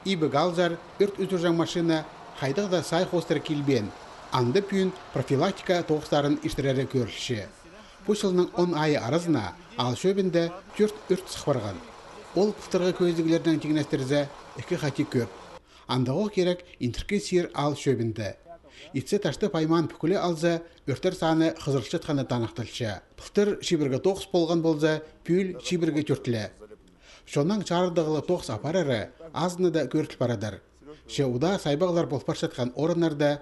Ибі галзар өрт үзіржан машина хайдағда сай хостыр келбен, анды пүйін профилактика тоғыстарын іштірері көрілші. Бұшылының 10 айы арызына ал шөбінде 4 өрт сықпарған. Ол пұқтырғы көздігілердің тегінестерізе 2 хати көп. Андығы керек интерке сир ал шөбінде. Итсе ташты пайман пүкілі алза өрттер саны қызыршытқаны танықтылшы. Пұқтыр шибірге тоғыс болған болза пүл шибірге түртілі. Шонның чарыдығылы тоғыс апарары азыны да көртіл парадар. Шеуда сайбағылар болпар жатқан орынларда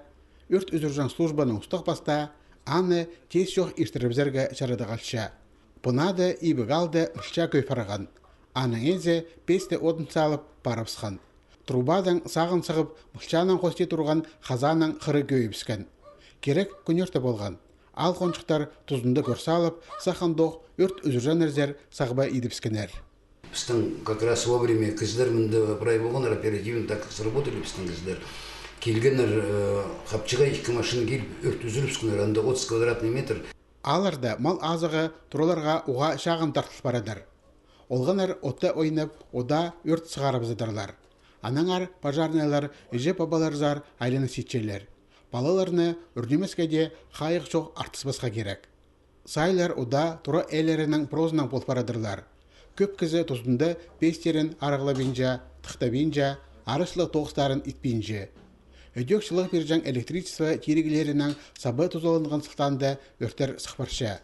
өрт үзіржан службаның ұстық баста аны тез жоқ іштірібзерге чарыдығалшы. Бұнады ибігалды ұшча көйпараған. Аның езе 5 одын салып барапсқан. Трубадан сағын сығып мұшчанын қосте тұрған қазаның қыры көйіпскен. Керек күнерті болған. Ал қоншықтар тұзынды көрсалып, сақындоқ өрт үзіржан әрзер сағба идіпскенер. Біздің как раз вовремя кіздер мінді прайболғанар оперативін так сработали біздің кіздер. Келгенер қапчыға 2 машин келіп өрт үзіріпскенер, анда 30 квадратный метр. Аларда мал азығы тұроларға уға шағын тартыл барадар. Олғанар отта ойнап, ода өрт сығарып задарлар. Анаңар пожарнайлар, үже бабалар зар айланы сетчелер. Балаларны үрдемескеде қайық жоқ артыспасқа керек. Сайлар ода тұра әлерінің прозынан бол парадырлар. Көп кізі тұзында пестерін арығла бенжа, тұқта бенжа, арышлы тоғыстарын итпенжа. Өдек шылық бержан электричество терегілерінің сабы тұзалынған сықтанды өрттер сықпарша.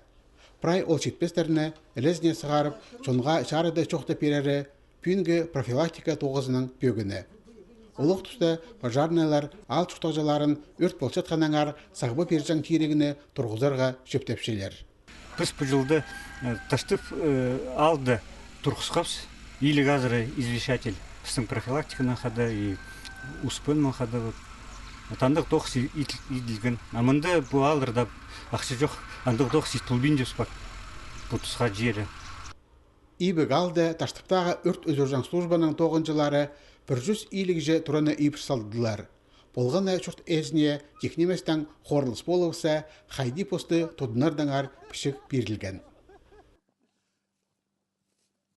Прай ол жетпестеріні әлізіне сығарып, чонға шарыды чоқты перері пүйінгі профилактика тоғызының бөгіні. Олық тұста пожарнайлар ал чұқтағжаларын өрт болшатқанаңар сағбы бержан терегіні тұрғызарға шөптепшелер. Біз бұл жылды таштып алды тұрғызқапс, или газыры извещатель. Біздің профилактиканың қады, и успынның қады. Тандық тоқс иділген. Амынды бұл алдырда ақшы жоқ, андық тоқс итулбин жоспақ бұтысқа жері. Ибі қалды таштыптағы өрт өзіржан службаның тоғынжылары 100 илігже тұраны ипш салдылар. Болғаны чұрт әзіне текнеместен қорылыс болуыса, қайди посты тұдынардыңар пішік берілген.